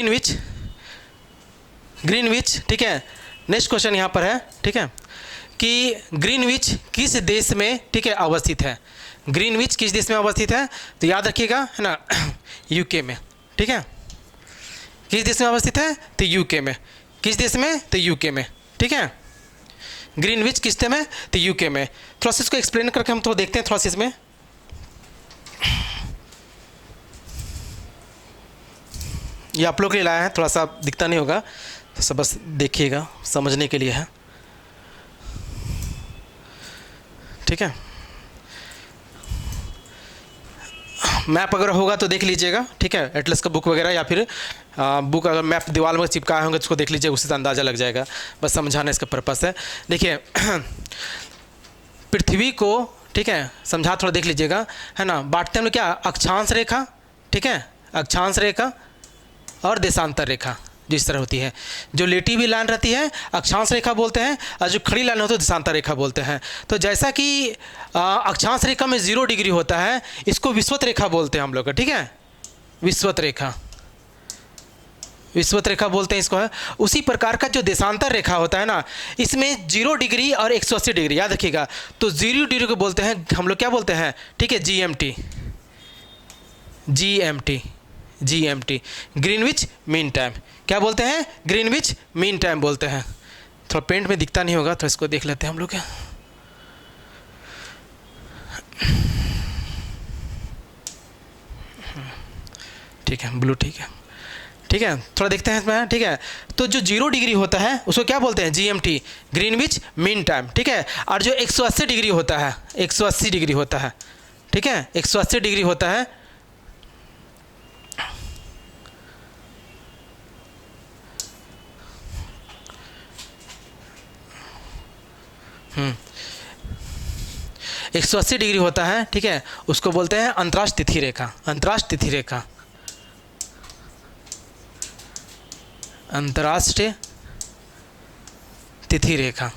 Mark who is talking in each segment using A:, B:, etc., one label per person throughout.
A: Greenwich, Greenwich, ठीक है। Next question यहाँ पर है, ठीक है, कि ग्रीनविच किस देश में, ठीक है, अवस्थित है। ग्रीनविच किस देश में अवस्थित है, तो याद रखिएगा, है ना, यूके में, ठीक है। किस देश में अवस्थित है, तो यूके में। किस देश में, तो यूके में, ठीक है। ग्रीनविच किस देश में, तो यूके में। थोड़ा सा इसको एक्सप्लेन करके हम थोड़ा देखते हैं थोड़ा सा इसमें। ये आप लोग के लिए लाया है, थोड़ा सा दिखता नहीं होगा तो सब बस देखिएगा, समझने के लिए है, ठीक है। मैप अगर होगा तो देख लीजिएगा, ठीक है, एटलस का बुक वगैरह, या फिर बुक अगर मैप दीवार में चिपकाए होंगे तो उसको देख लीजिए, उससे तो अंदाज़ा लग जाएगा। बस समझाना इसका पर्पस है। देखिए पृथ्वी को, ठीक है, समझा थोड़ा देख लीजिएगा, है ना। बांटते हैं हम लोग क्या, अक्षांश रेखा, ठीक है, अक्षांश रेखा और देशांतर रेखा, जिस तरह होती है। जो लेटी हुई लाइन रहती है अक्षांश रेखा बोलते हैं, और जो खड़ी लाइन होती है देशांतर रेखा बोलते हैं। तो जैसा कि अक्षांश रेखा में 0 डिग्री होता है, इसको विषुवत रेखा बोलते हैं हम लोग, ठीक है, विषुवत रेखा, विषुवत रेखा बोलते हैं इसको है। उसी प्रकार का जो देशांतर रेखा होता है ना, इसमें 0 डिग्री और 180 डिग्री, याद रखिएगा। तो 0 डिग्री को बोलते हैं हम लोग, क्या बोलते हैं, ठीक है, GMT, GMT, GMT, Greenwich mean time. क्या बोलते हैं, ग्रीनविच मीन टाइम बोलते हैं। थोड़ा पेंट में दिखता नहीं होगा तो इसको देख लेते हैं हम लोग, क्या, ठीक है, ब्लू, ठीक है, ठीक है, थोड़ा देखते हैं इसमें, ठीक है। तो जो 0 डिग्री होता है उसको क्या बोलते हैं, GMT, ग्रीनविच मीन टाइम, ठीक है। और जो 180 डिग्री होता है, 180 डिग्री होता है, ठीक है, 180 डिग्री होता है, 180 डिग्री होता है, ठीक है, उसको बोलते हैं अंतर्राष्ट्रीय तिथि रेखा, अंतर्राष्ट्रीय तिथि रेखा, अंतर्राष्ट्रीय तिथि रेखा,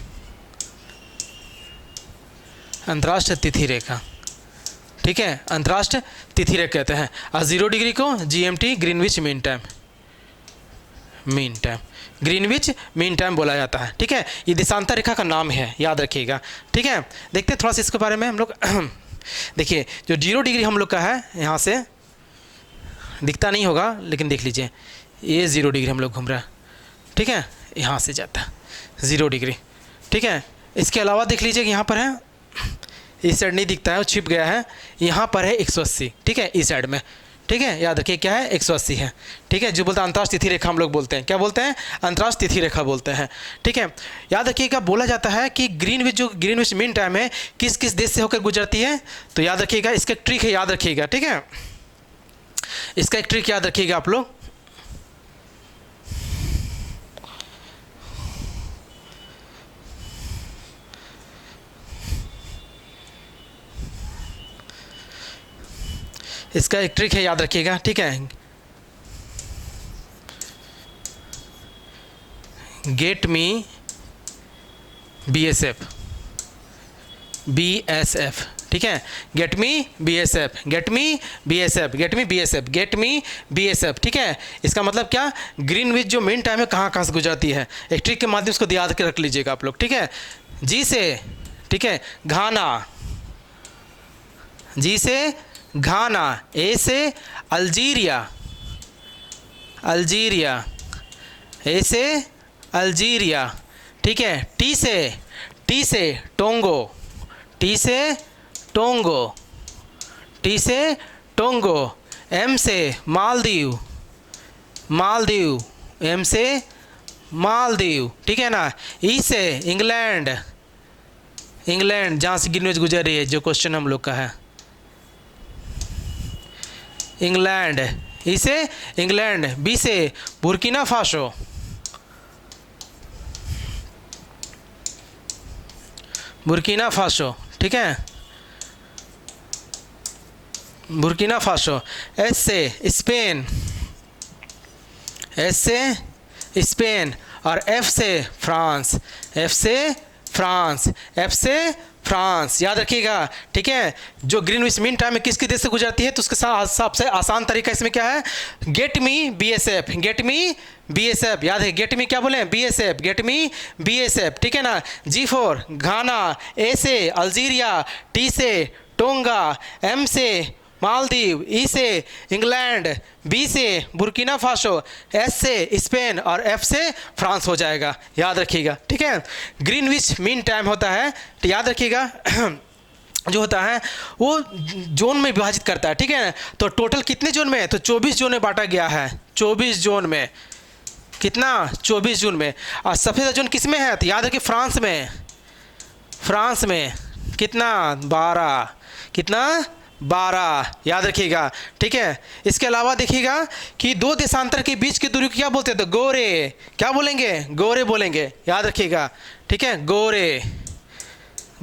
A: अंतर्राष्ट्रीय तिथि रेखा, ठीक है, अंतर्राष्ट्रीय तिथि रेखा कहते हैं। और 0 डिग्री को GMT, Greenwich mean time, mean time, Greenwich mean time बोला जाता है, ठीक है। ये देशांतर रेखा का नाम है, याद रखिएगा, ठीक है। देखते हैं थोड़ा सा इसके बारे में हम लोग। देखिए जो 0 डिग्री हम लोग का है, यहाँ से दिखता नहीं होगा लेकिन देख लीजिए, ये 0 डिग्री हम लोग घूम रहा है, ठीक है, यहाँ से जाता है 0 डिग्री, ठीक है। इसके अलावा देख लीजिए कि यहाँ पर है, इस साइड नहीं दिखता है, वो छिप गया है, यहाँ पर है 180, ठीक है, इस साइड में, ठीक है, याद रखिए क्या है, 180 है, ठीक है। जो बोलते हैं अंतर्राष्ट्रीय तिथि रेखा हम लोग बोलते हैं, क्या बोलते हैं, अंतर्राष्ट्रीय तिथि रेखा बोलते हैं, ठीक है। याद रखिएगा बोला जाता है कि ग्रीनविच, जो ग्रीनविच मीन टाइम है, किस किस देश से होकर गुजरती है, तो याद रखिएगा, इसका एक ट्रिक है, याद रखिएगा, ठीक है, इसका एक ट्रिक याद रखिएगा आप लोग। इसका एक ट्रिक है, याद रखिएगा, ठीक है। गेट मी BSF, BSF, ठीक है, get me BSF, get me BSF, get me BSF, get me BSF, ठीक है। इसका मतलब क्या, ग्रीनविच जो मीन टाइम है कहाँ कहाँ से गुजरती है, एक ट्रिक के माध्यम से उसको याद के रख लीजिएगा आप लोग, ठीक है। G से, ठीक है, घाना, G से घाना, A से अल्जीरिया, अल्जीरिया, A से अल्जीरिया, ठीक है। T से टोंगो, T से टोंगो, T से टोंगो। M से मालदीव, मालदीव, M से मालदीव, ठीक है ना। E से इंग्लैंड, इंग्लैंड, जहाँ से ग्रीनविच गुजर रही है, जो क्वेश्चन हम लोग का है, इंग्लैंड, ई से इंग्लैंड। बी से बुर्किना फासो, बुर्किना फासो, ठीक है, बुर्किना फासो। एस से स्पेन, एस से स्पेन। और एफ से फ्रांस, एफ से फ्रांस, एफ से फ्रांस, याद रखिएगा। ठीक है, जो ग्रीनविच मीन टाइम है किसके देश से गुजरती है, तो उसके साथ सबसे आसान तरीका इसमें क्या है, get me BSF, get me BSF, याद है गेट मी क्या बोले, BSF, गेट मी BSF, ठीक है ना। G for घाना, A से अल्जीरिया, T से टोंगा, M से मालदीव, E से इंग्लैंड, B से बुर्किना फासो, S से स्पेन और F से फ्रांस हो जाएगा, याद रखिएगा। ठीक है, ग्रीनविच मीन टाइम होता है, तो याद रखिएगा जो होता है वो जोन में विभाजित करता है। ठीक है, तो टोटल कितने जोन में, तो 24 जोन में बांटा गया है, 24 जोन में, कितना, 24 जोन में। और सबसे ज़्यादा जोन किस में है, तो याद रखिए फ्रांस में, फ्रांस में कितना, 12, कितना, 12, याद रखिएगा। ठीक है, इसके अलावा देखिएगा कि दो देशांतर के बीच की दूरी को क्या बोलते हैं, तो गोरे, क्या बोलेंगे, गोरे बोलेंगे, याद रखिएगा। ठीक है, गोरे,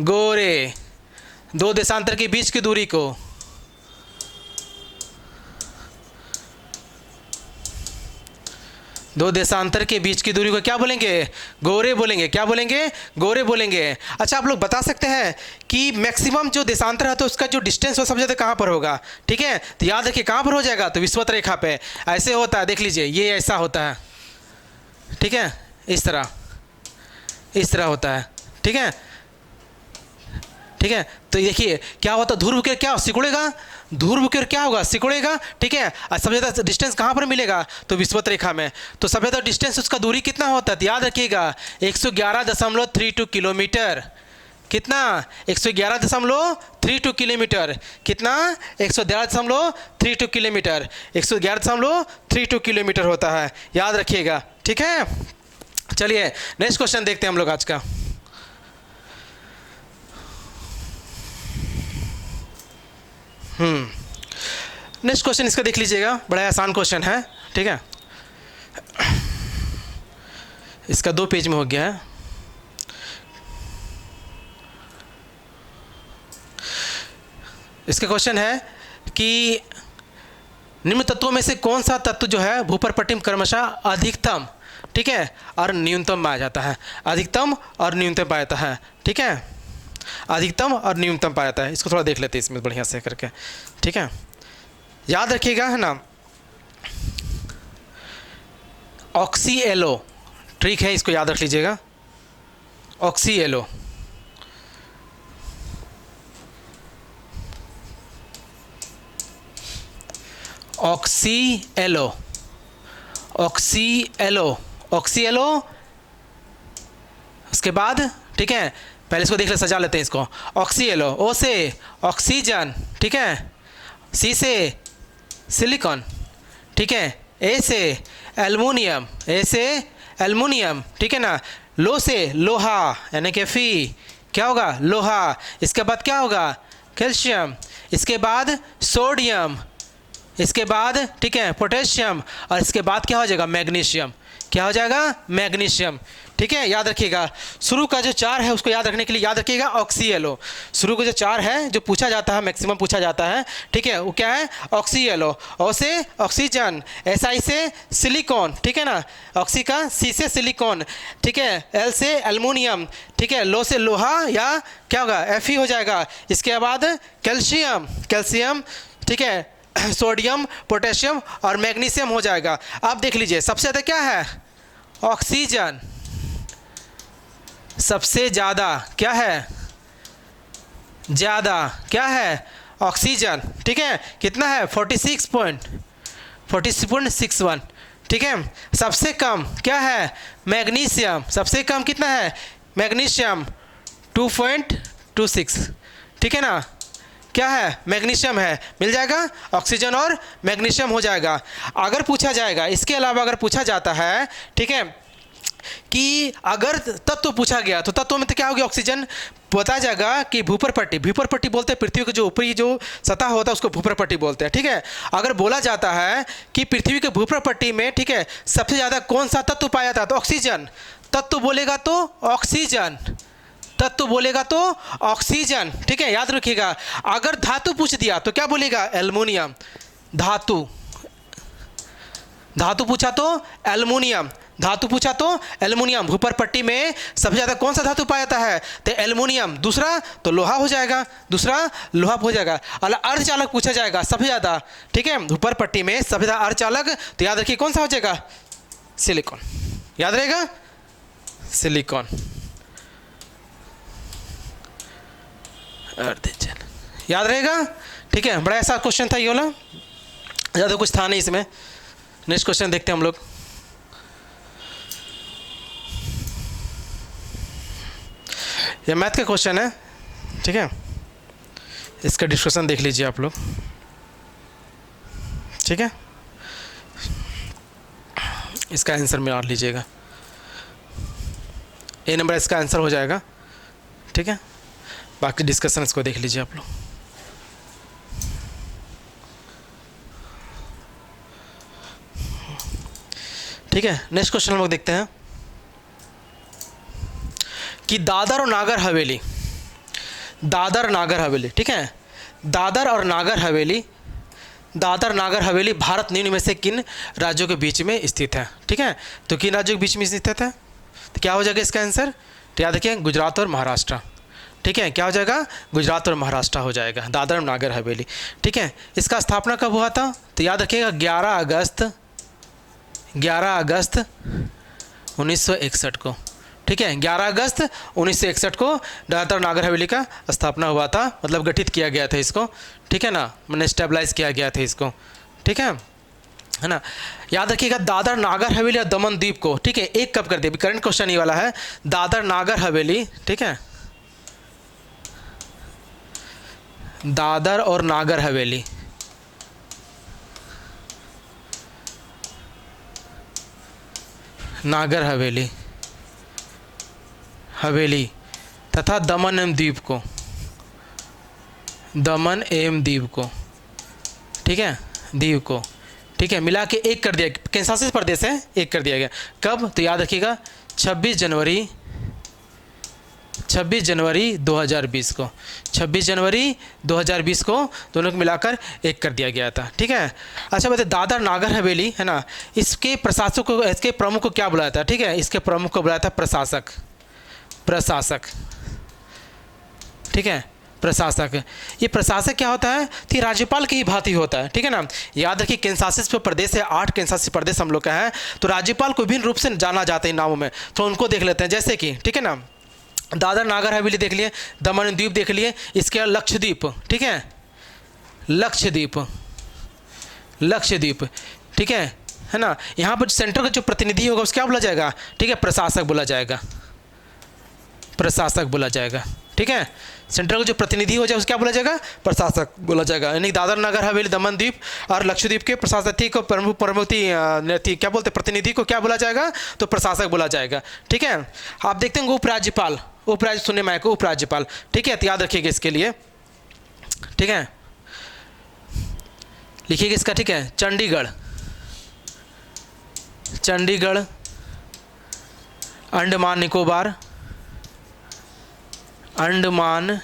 A: गोरे, दो देशांतर के बीच की दूरी को दो देशांतर के बीच की दूरी को क्या बोलेंगे, गोरे बोलेंगे, क्या बोलेंगे, गोरे बोलेंगे। अच्छा, आप लोग बता सकते हैं कि मैक्सिमम जो देशांतर है तो उसका जो डिस्टेंस हो सबसे ज़्यादा कहाँ पर होगा। ठीक है, तो याद रखिए कहाँ पर हो जाएगा, तो विषुवत रेखा पे। ऐसे होता है, देख लीजिए ये ऐसा होता है। ठीक है, इस तरह, इस तरह होता है। ठीक है, ठीक है, तो देखिए क्या होता है, ध्रुव के क्या सिकुड़ेगा, ध्रुव के क्या होगा, सिकुड़ेगा। ठीक है, और सबसे ज़्यादा डिस्टेंस कहाँ पर मिलेगा, तो विषुवत रेखा में। तो सबसे ज़्यादा डिस्टेंस उसका दूरी कितना होता है, तो याद रखिएगा 111.32 किलोमीटर, कितना, 111.32 किलोमीटर, कितना, 111.32 किलोमीटर, 111.32 किलोमीटर होता है, याद रखिएगा। ठीक है, चलिए नेक्स्ट क्वेश्चन देखते हैं हम लोग आज का। नेक्स्ट क्वेश्चन इसका देख लीजिएगा, बड़ा आसान क्वेश्चन है। ठीक है, इसका 2 पेज में हो गया है। इसका क्वेश्चन है कि निम्न तत्वों में से कौन सा तत्व जो है भूपर्पट्टी में क्रमशः अधिकतम, ठीक है, और न्यूनतम पाया जाता है, अधिकतम और न्यूनतम पाया जाता है। ठीक है, अधिकतम और न्यूनतम पाया जाता है। इसको थोड़ा देख लेते हैं इसमें बढ़िया से करके। ठीक है, याद रखिएगा, है ना, ऑक्सीएलो ट्रिक है, इसको याद रख लीजिएगा, ऑक्सीएलो। ऑक्सीएलो, ऑक्सीएलो, ऑक्सीएलो। उसके बाद ठीक है, पहले इसको देख ले, सजा लेते हैं इसको। ऑक्सीएलो, ओ से ऑक्सीजन, ठीक है, सी से सिलिकॉन, ठीक है, ए से एल्युमिनियम, ए से एल्युमिनियम, ठीक है ना, लो से लोहा, यानी कि फी, क्या होगा, लोहा। इसके बाद क्या होगा, कैल्शियम। इसके बाद सोडियम, इसके बाद ठीक है पोटेशियम, और इसके बाद क्या हो जाएगा, मैग्नीशियम। क्या हो जाएगा, मैग्नीशियम। ठीक है, याद रखिएगा। शुरू का जो 4 है उसको याद रखने के लिए याद रखिएगा ऑक्सीएलो। शुरू का जो 4 है जो पूछा जाता है, मैक्सिमम पूछा जाता है, ठीक है, वो क्या है, ऑक्सीएलो। ओ से ऑक्सीजन, एस आई से सिलिकॉन, ठीक है ना, ऑक्सी का, सी से सिलिकॉन, ठीक है, एल से एल्युमिनियम, ठीक है, लो से लोहा या क्या होगा, एफ हो जाएगा। इसके बाद कैल्शियम, कैल्शियम, ठीक है, सोडियम, पोटेशियम और मैग्नीशियम हो जाएगा। अब देख लीजिए सबसे ज़्यादा क्या है, ऑक्सीजन। सबसे ज़्यादा क्या है, ज़्यादा क्या है, ऑक्सीजन। ठीक है, कितना है, 46.61, ठीक है। सबसे कम क्या है, मैग्नीशियम। सबसे कम कितना है, मैग्नीशियम 2.26, ठीक है ना, क्या है, मैग्नीशियम है। मिल जाएगा, ऑक्सीजन और मैग्नीशियम हो जाएगा। अगर पूछा जाएगा, इसके अलावा अगर पूछा जाता है, ठीक है, कि अगर तत्व पूछा गया तो तत्व में तो क्या होगी, ऑक्सीजन। बताया जाएगा कि भूपर्पट्टी, भूपर्पट्टी बोलते हैं पृथ्वी के जो ऊपरी जो सतह होता है उसको भूपर्पट्टी बोलते हैं। ठीक है, अगर बोला जाता है कि पृथ्वी के भूपर्पट्टी में, ठीक है, सबसे ज़्यादा कौन सा तत्व पाया जाता है, तो ऑक्सीजन। तत्व बोलेगा तो ऑक्सीजन, तत्व बोलेगा तो ऑक्सीजन, ठीक है, याद रखिएगा। अगर धातु पूछ दिया तो क्या बोलेगा, एल्युमिनियम। धातु, धातु पूछा तो एल्युमिनियम, धातु पूछा तो एल्युमिनियम, ऊपर पट्टी में सबसे ज़्यादा कौन सा धातु पाया जाता है, तो एल्युमिनियम। दूसरा तो लोहा हो जाएगा, दूसरा लोहा हो जाएगा। अगर अर्धचालक पूछा जाएगा सबसे ज़्यादा, ठीक है, ऊपर पट्टी में सबसे ज़्यादा अर्धचालक, तो याद रखिए कौन सा हो जाएगा, सिलिकॉन। याद रहेगा, सिलिकॉन। अर्धचालक याद रहेगा, ठीक है। बड़ा ऐसा क्वेश्चन था ये वाला, ज़्यादा कुछ था नहीं इसमें। नेक्स्ट क्वेश्चन देखते हैं हम लोग। ये मैथ का क्वेश्चन है, ठीक है, इसका डिस्कशन देख लीजिए आप लोग, ठीक है। इसका आंसर में और लीजिएगा, ए नंबर इसका आंसर हो जाएगा, ठीक है। बाकी डिस्कशन इसको देख लीजिए आप लोग। ठीक है, नेक्स्ट क्वेश्चन हम लोग देखते हैं कि दादर और नागर हवेली, दादर नागर हवेली, ठीक है, दादर और नागर हवेली, दादर नागर हवेली भारत निम्न में से किन राज्यों के बीच में स्थित है, ठीक है। तो किन राज्यों के बीच में स्थित है, तो क्या हो जाएगा इसका आंसर, तो याद रखिए गुजरात और महाराष्ट्र, ठीक है। क्या हो जाएगा, गुजरात और महाराष्ट्र हो जाएगा, दादर और नागर हवेली, ठीक है। इसका स्थापना कब हुआ था, तो याद रखिएगा 11 अगस्त 1961 को, ठीक है। 11 अगस्त 1961 को दादर और नागर हवेली का स्थापना हुआ था, मतलब गठित किया गया था इसको, ठीक है ना, मैंने स्टेबलाइज किया गया था इसको, ठीक है ना। याद रखिएगा दादर नागर हवेली और दमन द्वीप को, ठीक है, एक कब कर दिया, करंट क्वेश्चन ये वाला है, दादर नागर हवेली, ठीक है, दादर और नागर हवेली, नागर हवेली, हवेली तथा दमन एवं द्वीप को, दमन एवं द्वीप को, ठीक है, द्वीप को, ठीक है, मिला के एक कर दिया, कैसा प्रदेश है, एक कर दिया गया। कब, तो याद रखिएगा 26 जनवरी 2020 को, 26 जनवरी 2020 को दोनों को मिलाकर एक कर दिया गया था, ठीक है। अच्छा बताइए दादर नागर हवेली है ना, इसके प्रशासक को, इसके प्रमुख को क्या बुलाया था, ठीक है, इसके प्रमुख को बुलाया था प्रशासक, प्रशासक, ठीक है, प्रशासक। ये प्रशासक क्या होता है, तो राज्यपाल की ही भांति होता है, ठीक है ना। याद रखिए केंद्रशासित प्रदेश है, 8 केंद्रशासित प्रदेश हम लोग का है, तो राज्यपाल को विभिन्न रूप से जाना जाता है नामों में, तो उनको देख लेते हैं। जैसे कि, ठीक है ना, दादर नागर हवेली देख लिए, दमन द्वीप देख लिए, इसके अलावा लक्षद्वीप, ठीक है, लक्षद्वीप, लक्षद्वीप, ठीक है ना। यहाँ पर सेंटर का जो प्रतिनिधि होगा उसको क्या बोला जाएगा, ठीक है, प्रशासक बोला जाएगा, प्रशासक बोला जाएगा, ठीक है। सेंट्रल का जो प्रतिनिधि हो जाए उसको क्या बोला जाएगा, प्रशासक बोला जाएगा। यानी दादर नगर हवेली दमन द्वीप और लक्षद्वीप के प्रशासक को प्रमुख क्या बोलते हैं, प्रतिनिधि को क्या बोला जाएगा, तो प्रशासक बोला जाएगा, ठीक है। आप देखते हैं उपराज्यपाल, उपराज्य सुनने में आएगा उपराज्यपाल, ठीक है, तो याद रखिएगा इसके लिए, ठीक है, लिखिएगा इसका, ठीक है, चंडीगढ़, चंडीगढ़, अंडमान निकोबार, अंडमान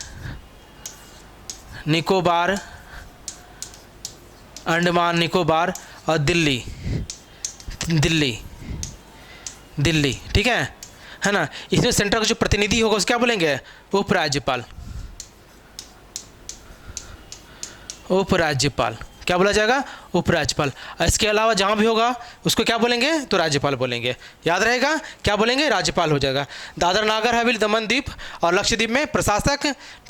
A: निकोबार, अंडमान निकोबार और दिल्ली, दिल्ली, दिल्ली, ठीक है ना। इसमें सेंटर का जो प्रतिनिधि होगा उसको क्या बोलेंगे, उपराज्यपाल, उपराज्यपाल, क्या बोला जाएगा, उपराज्यपाल। इसके अलावा जहाँ भी होगा उसको क्या बोलेंगे, तो राज्यपाल बोलेंगे। याद रहेगा क्या बोलेंगे, राज्यपाल हो जाएगा। दादर नागर हवेली दमन द्वीप और लक्षद्वीप में प्रशासक,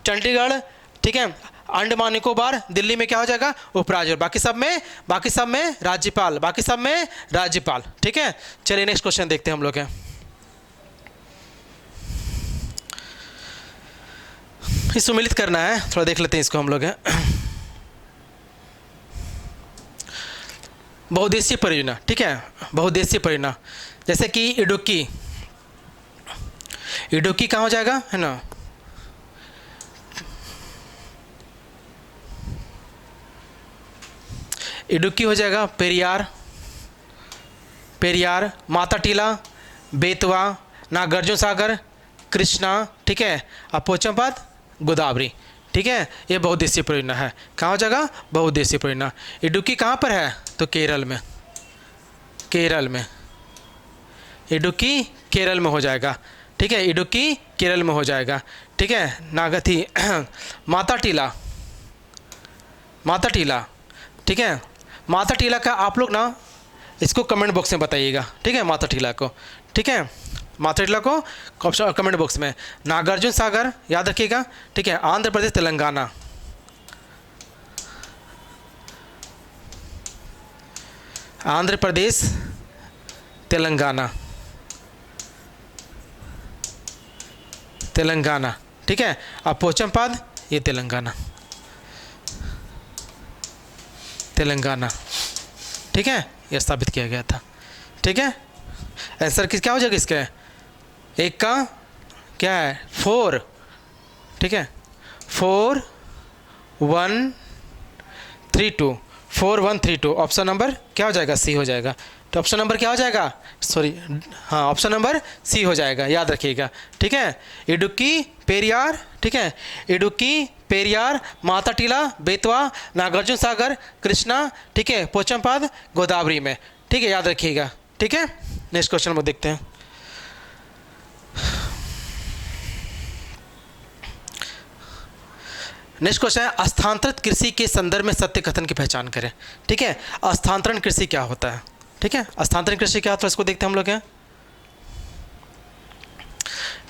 A: चंडीगढ़, ठीक है, अंडमान निकोबार, दिल्ली में क्या हो जाएगा, उपराज्यपाल, बाकी सब में राज्यपाल, बाकी सब में राज्यपाल, ठीक है। चलिए नेक्स्ट क्वेश्चन देखते हैं हम लोग हैं। इसको मिलित करना है, थोड़ा देख लेते हैं इसको हम लोग हैं। बहुउद्देशीय परियोजना, ठीक है, बहुउद्देशीय परियोजना, जैसे कि इडुक्की, इडुक्की कहाँ हो जाएगा, है ना, इडुक्की हो जाएगा पेरियार, पेरियार, माता टीला, बेतवा, नागार्जुन सागर, कृष्णा, ठीक है, और पोचमपत, गोदावरी, ठीक है। ये बहुउद्देशीय परियोजना है, कहाँ हो जाएगा, बहुउद्देशीय परियोजना। इडुक्की कहाँ पर है, तो केरल में, केरल में, इडुक्की केरल में हो जाएगा, ठीक है, इडुक्की केरल में हो जाएगा, ठीक है। नागथी माताटीला, माताटीला, ठीक है। माताटीला का आप लोग ना इसको कमेंट बॉक्स में बताइएगा, ठीक है, माताटीला को, ठीक है, माताटीला को कमेंट बॉक्स में। नागार्जुन सागर याद रखिएगा, ठीक है, आंध्र प्रदेश तेलंगाना, आंध्र प्रदेश तेलंगाना, तेलंगाना, ठीक है। अब पोचमपाद ये तेलंगाना, तेलंगाना, ठीक है, यह स्थापित किया गया था, ठीक है। आंसर किस क्या हो जाएगा इसका, एक का क्या है 4, ठीक है, 4 1 3 2, 4 1 3 2, ऑप्शन नंबर क्या हो जाएगा, सी हो जाएगा। तो ऑप्शन नंबर क्या हो जाएगा, सॉरी, हाँ, ऑप्शन नंबर सी हो जाएगा, याद रखिएगा, ठीक है। इडुक्की पेरियार, ठीक है, इडुक्की पेरियार, माताटीला, बेतवा, नागार्जुन सागर, कृष्णा, ठीक है, पोचमपाद गोदावरी में, ठीक है, याद रखिएगा, ठीक है। नेक्स्ट क्वेश्चन में देखते हैं। नेक्स्ट क्वेश्चन है स्थानांतरित कृषि के संदर्भ में सत्य कथन की पहचान करें, ठीक है। स्थानांतरण कृषि क्या होता है, ठीक है, स्थानांतरण कृषि क्या होता है इसको देखते हैं हम लोग हैं,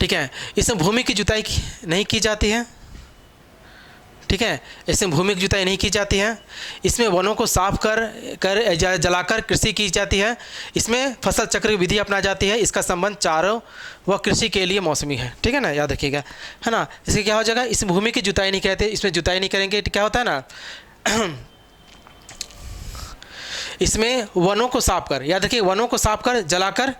A: ठीक है। इसमें भूमि की जुताई नहीं की जाती है, ठीक है, इसमें भूमि की जुताई नहीं की जाती है, इसमें वनों को साफ कर जलाकर कृषि की जाती है, इसमें फसल चक्र की विधि अपनाई जाती है, इसका संबंध चारों व कृषि के लिए मौसमी है, ठीक है ना, याद रखिएगा, है ना। इसके क्या हो जाएगा, इसमें भूमि की जुताई नहीं कहते, इसमें जुताई नहीं करेंगे, क्या होता है ना इसमें वनों को साफ कर, याद रखिए, वनों को साफ कर जलाकर,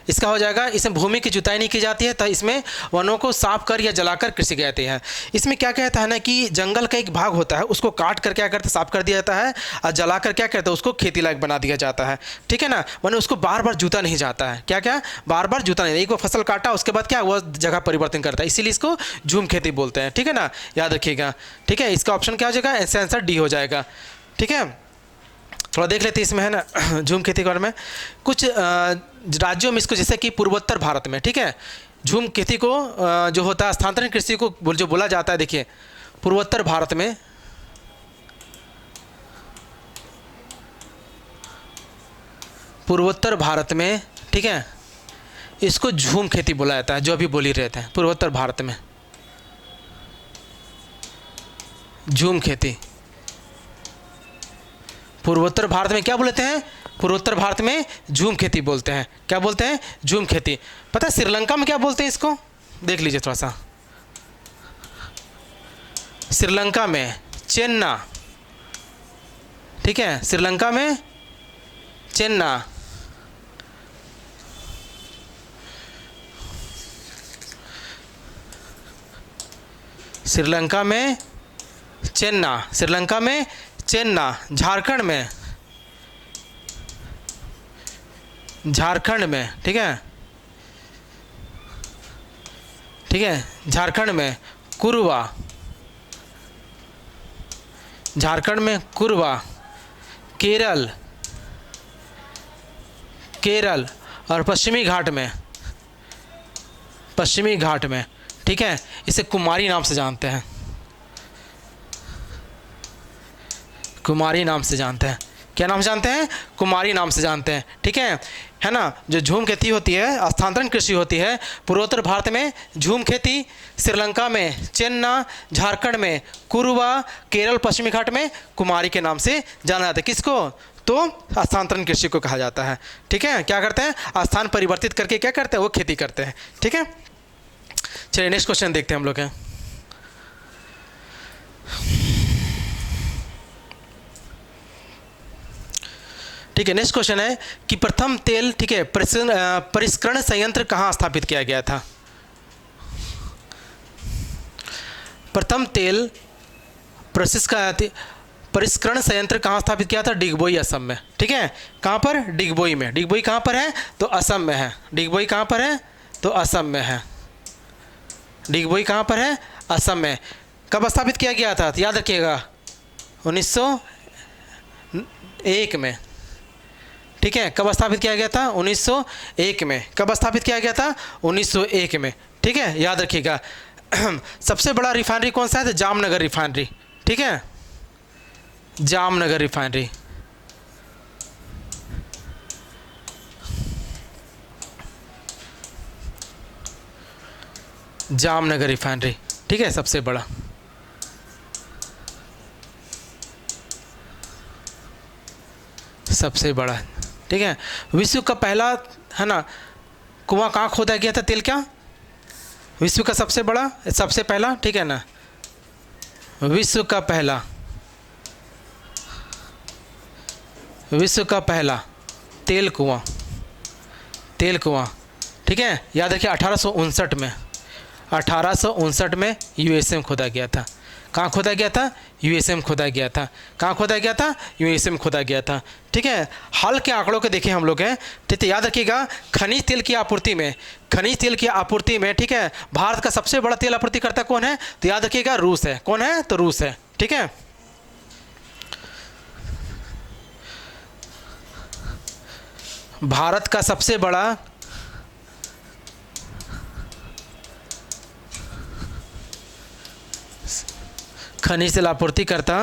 A: इसका हो जाएगा, इसमें भूमि की जुताई नहीं की जाती है, तो इसमें वनों को साफ कर या जलाकर कृषि कहते हैं। इसमें क्या कहता है ना कि जंगल का एक भाग होता है, उसको काट कर क्या करते हैं, साफ कर दिया जाता है, और जलाकर क्या करते हैं, उसको खेती लायक बना दिया जाता है, ठीक है ना। वरना उसको बार बार जूता नहीं जाता है, क्या क्या बार बार जूता नहीं, एक बार फसल काटा उसके बाद क्या वो जगह परिवर्तन करता है, इसीलिए इसको झूम खेती बोलते हैं, ठीक है ना, याद रखिएगा, ठीक है। इसका ऑप्शन क्या हो जाएगा, आंसर डी हो जाएगा, ठीक है। थोड़ा देख लेते हैं इसमें, है ना, झूम खेती के बारे में। कुछ राज्यों में इसको, जैसे कि पूर्वोत्तर भारत में, ठीक है, झूम खेती को जो होता है स्थानांतरण कृषि को जो बोला जाता है, देखिए पूर्वोत्तर भारत में, पूर्वोत्तर भारत में, ठीक है, इसको झूम खेती बोला जाता है, जो अभी बोल ही रहे थे, पूर्वोत्तर भारत में झूम खेती, पूर्वोत्तर भारत में क्या बोलते हैं, पूर्वोत्तर भारत में झूम खेती बोलते हैं, क्या बोलते हैं, झूम खेती। पता है श्रीलंका में क्या बोलते हैं इसको, देख लीजिए थोड़ा सा, श्रीलंका में चेन्ना, ठीक है, श्रीलंका में चेन्ना, श्रीलंका में चेन्ना, श्रीलंका में चेन्ना, झारखंड में, झारखंड में, ठीक है, ठीक है, झारखंड में कुरवा, झारखंड में कुरवा, केरल, केरल और पश्चिमी घाट में, पश्चिमी घाट में, ठीक है, इसे कुमारी नाम से जानते हैं, कुमारी नाम से जानते हैं, क्या नाम से जानते हैं, कुमारी नाम से जानते हैं, ठीक है ना। जो झूम खेती होती है, स्थानांतरण कृषि होती है, पूर्वोत्तर भारत में झूम खेती, श्रीलंका में चेन्ना, झारखंड में कुरुवा, केरल पश्चिमी घाट में कुमारी के नाम से जाना जाता है, किसको, तो स्थानांतरण कृषि को कहा जाता है, ठीक है। क्या करते हैं, स्थान परिवर्तित करके क्या करते हैं, वो खेती करते हैं, ठीक है। चलिए नेक्स्ट क्वेश्चन देखते हैं हम लोग हैं। ठीक है, नेक्स्ट क्वेश्चन है कि प्रथम तेल, ठीक है, परिष्करण संयंत्र कहाँ स्थापित किया गया था। प्रथम तेल परिष्करण संयंत्र कहाँ स्थापित किया था, डिगबोई असम में, ठीक है। कहाँ पर, डिगबोई में, डिगबोई कहाँ पर है, तो असम में है, डिगबोई कहाँ पर है, तो असम में है, डिगबोई कहाँ पर है, असम में। कब स्थापित किया गया था, तो याद रखिएगा 1901 में, ठीक है। कब स्थापित किया गया था? 1901 में। कब स्थापित किया गया था? 1901 में, ठीक है, याद रखिएगा। सबसे बड़ा रिफाइनरी कौन सा है? तो जामनगर रिफाइनरी, ठीक है, जामनगर रिफाइनरी। जामनगर रिफाइनरी, ठीक है, सबसे बड़ा। सबसे बड़ा, ठीक है। विश्व का पहला, है ना, कुआं कहाँ खोदा गया था तेल का? विश्व का सबसे बड़ा, सबसे पहला, ठीक है ना, विश्व का पहला, विश्व का पहला तेल कुआं, तेल कुआं, ठीक है, याद रखिए 1859 में, 1859 में यूएसए में खोदा गया था। कहाँ खोदा गया था? यूएसए में खोदा गया था। कहाँ खोदा गया था? यूएसए में खोदा गया था, ठीक है। हाल के आंकड़ों के देखें हम लोग हैं, ठीक है, याद रखिएगा खनिज तेल की आपूर्ति में, खनिज तेल की आपूर्ति में, ठीक है, भारत का सबसे बड़ा तेल आपूर्तिकर्ता कौन है? तो याद रखिएगा रूस है। कौन है? तो रूस है, ठीक है। भारत का सबसे बड़ा खनिज तेल आपूर्तिकर्ता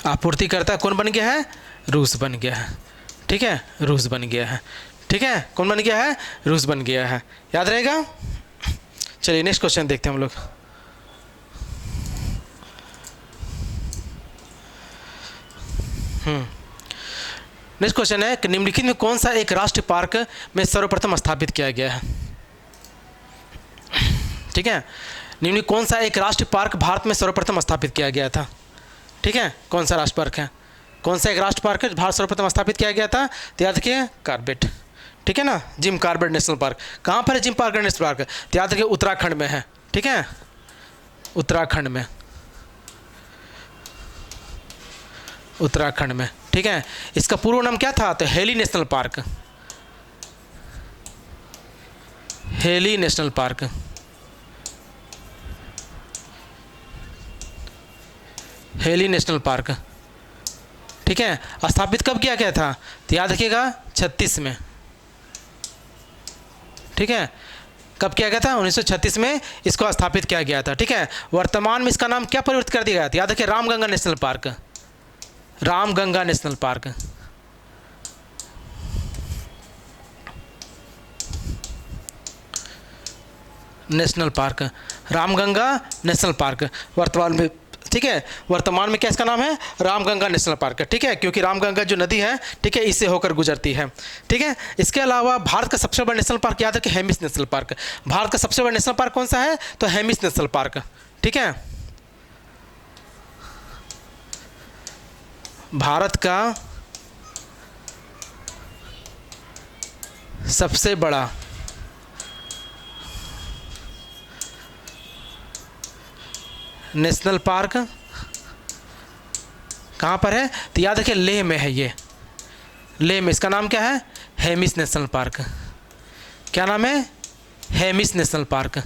A: आपूर्तिकर्ता कौन बन गया है? रूस बन गया है, ठीक है, रूस बन गया है, ठीक है। कौन बन गया है? रूस बन गया है, याद रहेगा। चलिए नेक्स्ट क्वेश्चन देखते हैं हम लोग। नेक्स्ट क्वेश्चन है कि निम्नलिखित में कौन सा एक राष्ट्रीय पार्क में सर्वप्रथम स्थापित किया गया है? ठीक है, निम्नलिखित कौन सा एक राष्ट्रीय पार्क भारत में सर्वप्रथम स्थापित किया गया था? ठीक है, कौन सा राष्ट्रीय पार्क है? कौन सा एक राष्ट्रीय पार्क है भारत सर्वप्रथम स्थापित किया गया था? तो याद रखिए कॉर्बेट, ठीक है ना, जिम कॉर्बेट नेशनल पार्क। कहाँ पर है जिम कॉर्बेट नेशनल पार्क? तो याद रखिए उत्तराखंड में है, ठीक है, उत्तराखंड में, उत्तराखंड में, ठीक है। इसका पूर्व नाम क्या था? तो heli national park, heli national park, heli national Park, ठीक है। स्थापित कब किया गया था? तो याद रखिएगा 36 में, ठीक है। कब किया गया था? 1936 में इसको स्थापित किया गया था, ठीक है। वर्तमान में इसका नाम क्या परिवर्तित कर दिया गया था? याद रखिए Ramganga national park, Ramganga national park, national park, Ramganga national park वर्तमान में, ठीक है। वर्तमान में क्या इसका नाम है? रामगंगा नेशनल पार्क, ठीक है, क्योंकि रामगंगा जो नदी है, ठीक है, इससे होकर गुजरती है, ठीक है। इसके अलावा भारत का सबसे बड़ा नेशनल पार्क याद रखिए हेमिस नेशनल पार्क। भारत का सबसे बड़ा नेशनल पार्क कौन सा है? तो हेमिस नेशनल पार्क, ठीक है। भारत का सबसे बड़ा नेशनल पार्क कहाँ पर है? तो याद रखिए लेह में है, ये लेह में। इसका नाम क्या है? Hemis National Park. क्या नाम है? Hemis National Park,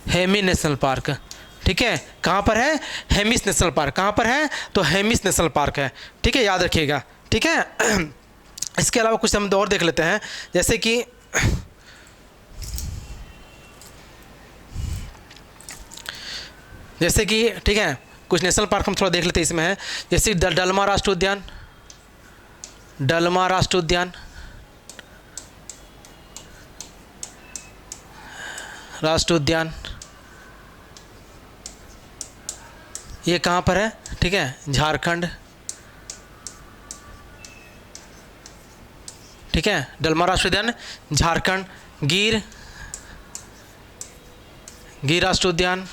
A: Hemis National Park, ठीक है। कहाँ पर है? Hemis National Park. कहाँ पर है? तो हेमिस नेशनल पार्क है, ठीक है, याद रखिएगा, ठीक है। इसके अलावा कुछ हम और देख लेते हैं, जैसे कि ठीक है, कुछ नेशनल पार्क हम थोड़ा देख लेते हैं इसमें है, जैसे डलमा राष्ट्रीय उद्यान, डलमा राष्ट्रीय उद्यान, राष्ट्रीय उद्यान, ये कहाँ पर है? ठीक है, झारखंड, ठीक है, डलमा राष्ट्रीय उद्यान झारखंड। गिर, गिर राष्ट्रीय उद्यान,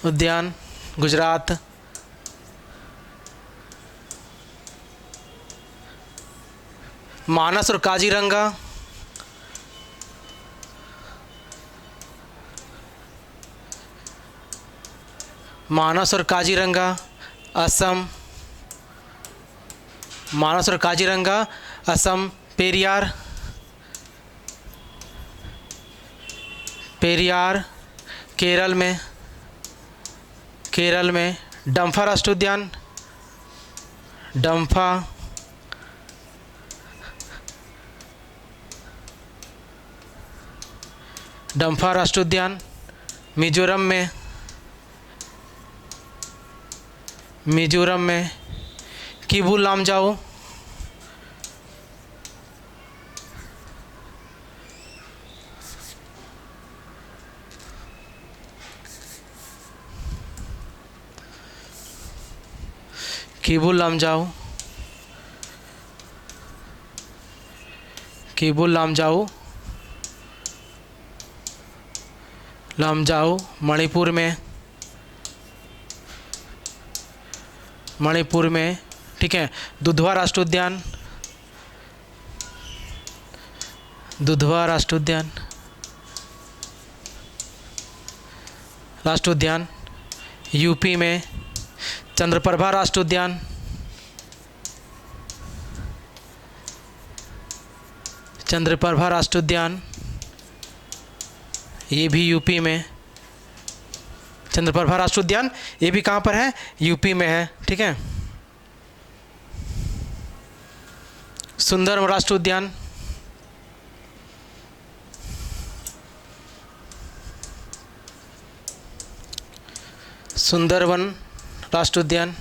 A: उद्यान गुजरात। मानस और काजीरंगा, मानस और काजीरंगा असम। मानस और काजीरंगा असम, पेरियार, पेरियार केरल में, केरल में डम्फा राष्ट्रीय उद्यान, डम्फा, डम्फा राष्ट्रीय उद्यान मिजोरम में, मिजोरम में किबू लामजाओ, किबू लामजाओ, किबू लामजाओ, लामजाओ मणिपुर में, मणिपुर में, ठीक है। दुधवा राष्ट्रीय उद्यान, दुधवा राष्ट्रीय उद्यान, राष्ट्रीय उद्यान यूपी में, चंद्रप्रभा राष्ट्रीय उद्यान, चंद्रप्रभा राष्ट्रीय उद्यान ये भी यूपी में, चंद्रप्रभा राष्ट्रीय उद्यान ये भी कहाँ पर है, यूपी में है, ठीक है। सुंदरवन राष्ट्रीय उद्यान, सुंदरवन राष्ट्रीय उद्यान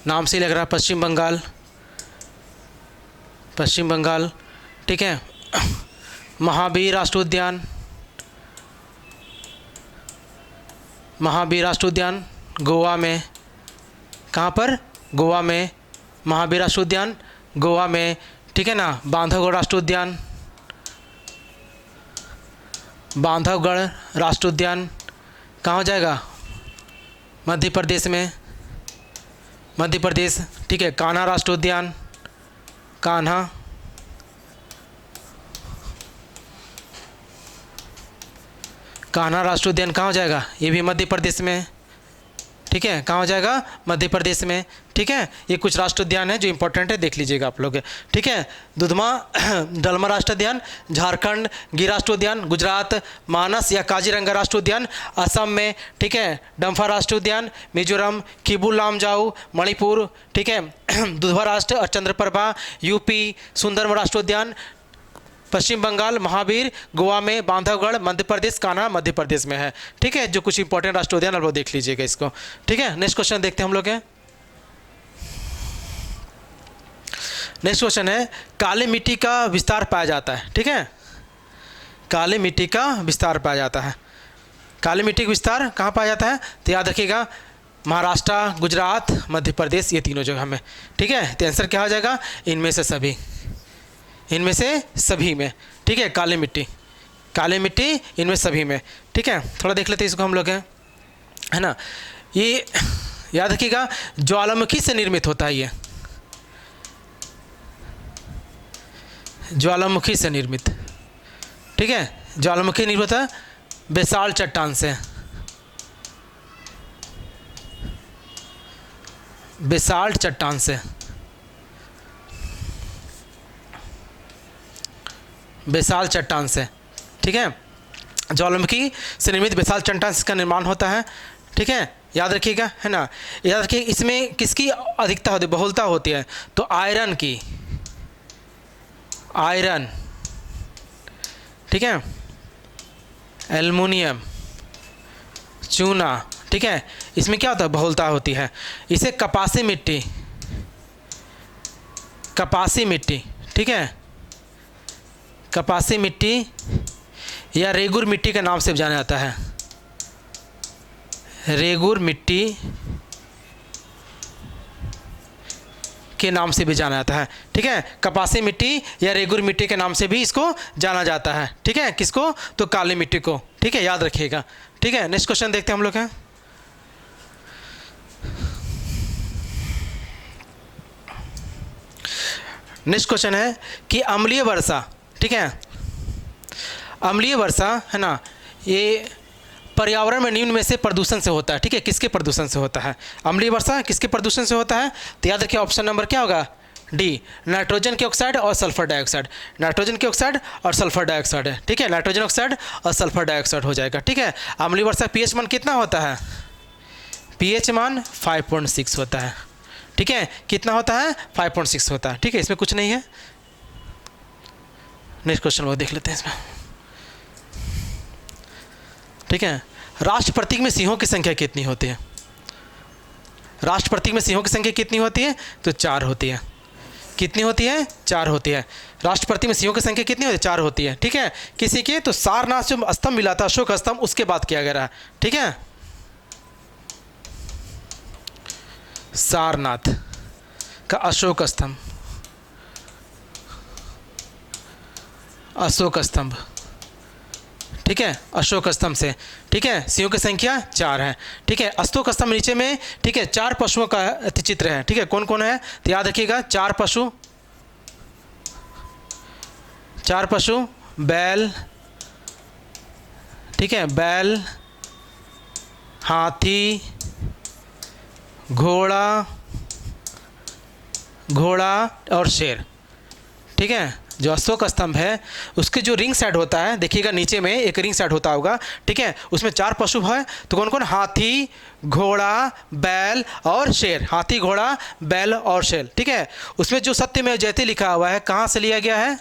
A: नाम से लग रहा है, पश्चिम बंगाल, पश्चिम बंगाल, ठीक है। महावीर राष्ट्रीय उद्यान, महावीर राष्ट्रीय उद्यान गोवा में, कहाँ पर, गोवा में, महावीर राष्ट्रीय उद्यान गोवा में, ठीक है ना। बांधवगढ़ राष्ट्रीय उद्यान, बांधवगढ़ राष्ट्रीय उद्यान कहाँ हो जाएगा, मध्य प्रदेश में, मध्य प्रदेश, ठीक है। कान्हा राष्ट्रीय उद्यान, कान्हा, कान्हा राष्ट्रीय उद्यान कहाँ हो जाएगा, ये भी मध्य प्रदेश में, ठीक है। कहाँ हो जाएगा, मध्य प्रदेश में, ठीक है। ये कुछ राष्ट्रीय उद्यान है जो इंपॉर्टेंट है, देख लीजिएगा आप लोग, ठीक है। दुधमा दलमा राष्ट्रीय उद्यान झारखंड, गिर राष्ट्रीय उद्यान गुजरात, मानस या काजीरंगा राष्ट्रीय उद्यान असम में, ठीक है। डम्फा राष्ट्रीय उद्यान मिजोरम, किबू लामजाओ मणिपुर, ठीक है। दुधवा राष्ट्र और चंद्रप्रभा यूपी, सुंदरवन राष्ट्रीय उद्यान पश्चिम बंगाल, महावीर गोवा में, बांधवगढ़ मध्य प्रदेश, कान्हा मध्य प्रदेश में है, ठीक है। जो कुछ इंपॉर्टेंट राष्ट्रीय उद्यान आप लोग देख लीजिएगा इसको, ठीक है। नेक्स्ट क्वेश्चन देखते हैं हम लोग, नेक्स्ट क्वेश्चन है काली मिट्टी का विस्तार पाया जाता है, ठीक है। काली मिट्टी का विस्तार पाया जाता है, काली मिट्टी का विस्तार कहाँ पाया जाता है, तो याद रखिएगा महाराष्ट्र, गुजरात, मध्य प्रदेश, ये तीनों जगह में, ठीक है। तो आंसर क्या हो जाएगा, इनमें से सभी, इनमें से सभी में, ठीक है। काली मिट्टी, काली मिट्टी इनमें सभी में, ठीक है। थोड़ा देख लेते हैं इसको हम लोग, है ना। ये याद रखिएगा ज्वालामुखी से निर्मित होता है, ये ज्वालामुखी से निर्मित, ठीक है। ज्वालामुखी निर्मित होता है बेसाल्ट चट्टान से, बेसाल्ट चट्टान से, बेसाल्ट चट्टान से, ठीक है। ज्वालामुखी से निर्मित बेसाल्ट चट्टान का निर्माण होता है, ठीक है। याद रखिएगा, है ना। याद रखिए इसमें किसकी अधिकता होती है, बहुलता होती है, तो आयरन की, आयरन, ठीक है। एल्युमिनियम, चूना, ठीक है। इसमें क्या होता है, बहुलता होती है। इसे कपासी मिट्टी, कपासी मिट्टी, ठीक है। कपासी मिट्टी या रेगुर मिट्टी के नाम से जाना जाता है, रेगुर मिट्टी के नाम से भी जाना जाता है, ठीक है। कपासी मिट्टी या रेगुर मिट्टी के नाम से भी इसको जाना जाता है, ठीक है। किसको, तो काली मिट्टी को, ठीक है, याद रखिएगा, ठीक है। नेक्स्ट क्वेश्चन देखते हैं हम लोग, हैं नेक्स्ट क्वेश्चन है कि अम्लीय वर्षा, ठीक है। अम्लीय वर्षा, है ना, ये पर्यावरण में निम्न में से प्रदूषण से होता है, ठीक है, किसके प्रदूषण से होता है? अम्लीय वर्षा किसके प्रदूषण से होता है? तो याद रखिए ऑप्शन नंबर क्या होगा? डी, नाइट्रोजन के ऑक्साइड और सल्फर डाइऑक्साइड। नाइट्रोजन के ऑक्साइड और सल्फर डाइऑक्साइड है, ठीक है, नाइट्रोजन ऑक्साइड और सल्फर डाइऑक्साइड हो जाएगा, ठीक है। अम्लीय वर्षा पीएच मान कितना होता है? पीएच मान 5.6 होता है, ठीक है, कितना होता है? 5.6 होता है, ठीक है, इसमें कुछ नहीं है। नेक्स्ट क्वेश्चन वो देख लेते हैं इसमें, ठीक है। राष्ट्र प्रतीक में सिंहों की संख्या कितनी होती है? राष्ट्र प्रतीक में सिंहों की संख्या कितनी होती है? तो 4 होती है। कितनी होती है? 4 होती है। राष्ट्र प्रतीक में सिंहों की संख्या कितनी होती है? 4 होती है, ठीक है। किसी के तो सारनाथ जो स्तंभ मिला था, अशोक स्तंभ, उसके बाद किया गया है, ठीक है। सारनाथ का अशोक स्तंभ, अशोक स्तंभ, ठीक है, अशोक स्तंभ से, ठीक है। सिंहों की संख्या 4 है, ठीक है। अशोक स्तंभ नीचे में, ठीक है, 4 पशुओं का चित्र है, ठीक है। कौन कौन है? तो याद रखिएगा 4 पशु, 4 पशु, बैल, ठीक है, बैल, हाथी, घोड़ा, घोड़ा और शेर, ठीक है। जो अशोक स्तंभ है उसके जो रिंग साइड होता है, देखिएगा नीचे में एक रिंग साइड होता होगा, ठीक है, उसमें 4 पशु है। तो कौन कौन? हाथी, घोड़ा, बैल और शेर। हाथी, घोड़ा, बैल और शेर, ठीक है। उसमें जो सत्यमेव जयते लिखा हुआ है, कहाँ से लिया गया है?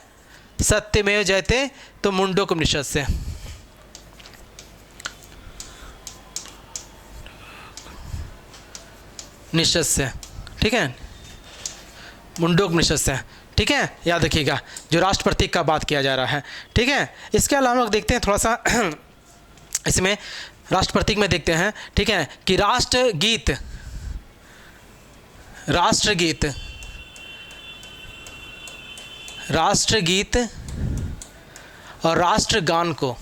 A: सत्यमेव जयते, तो मुंडकोपनिषद से, निषद से, ठीक है, मुंडकोपनिषद से, ठीक है, याद रखिएगा। जो राष्ट्र प्रतीक का बात किया जा रहा है, ठीक है। इसके अलावा हम देखते हैं थोड़ा सा इसमें राष्ट्र प्रतीक में देखते हैं, ठीक है, कि राष्ट्रगीत, राष्ट्रगीत, राष्ट्रगीत और राष्ट्रगान को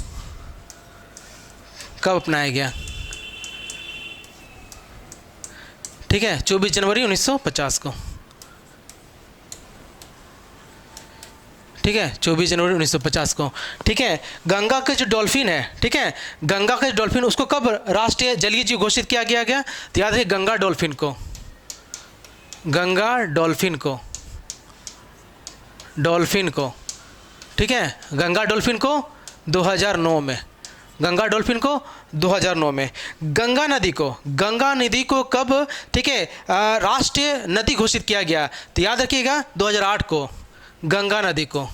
A: कब अपनाया गया? ठीक है, 24 जनवरी 1950 को, ठीक है, 24 जनवरी 1950 को, ठीक है। गंगा के जो डॉल्फिन है, ठीक है, गंगा के डॉल्फिन, उसको कब राष्ट्रीय जलीय जीव घोषित किया गया? तो याद है गंगा डॉल्फिन को, गंगा डॉल्फिन को, डॉल्फिन को, ठीक है, गंगा डॉल्फिन को 2009 में, गंगा डॉल्फिन को 2009 में। गंगा नदी को, गंगा नदी को कब, ठीक है, राष्ट्रीय नदी घोषित किया गया? तो याद रखिएगा 2008 को, गंगा नदी को,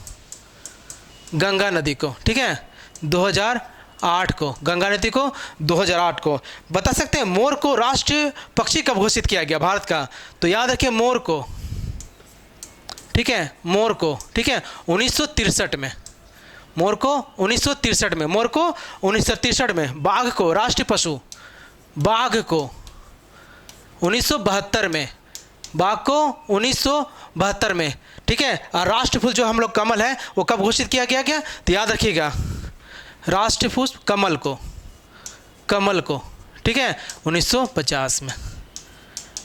A: गंगा नदी को, ठीक है, 2008 को, गंगा नदी को 2008 को। बता सकते हैं मोर को राष्ट्रीय पक्षी कब घोषित किया गया भारत का? तो याद रखिए मोर को, ठीक है, मोर को, ठीक है, 1963 में, मोर को 1963 में, मोर को 1963 में। बाघ को राष्ट्रीय पशु, बाघ को 1972 में, बाघ को 1972 में, ठीक है। और राष्ट्र फूल जो हम लोग कमल है वो कब घोषित किया गया? तो याद रखिएगा राष्ट्रीय फूल कमल को, कमल को, ठीक है, 1950 में।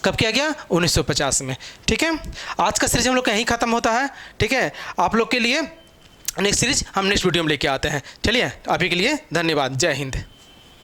A: कब किया गया? 1950 में, ठीक है। आज का सीरीज हम लोग का यहीं ख़त्म होता है, ठीक है। आप लोग के लिए नेक्स्ट सीरीज हम नेक्स्ट वीडियो में लेके आते हैं। चलिए अभी के लिए धन्यवाद, जय हिंद।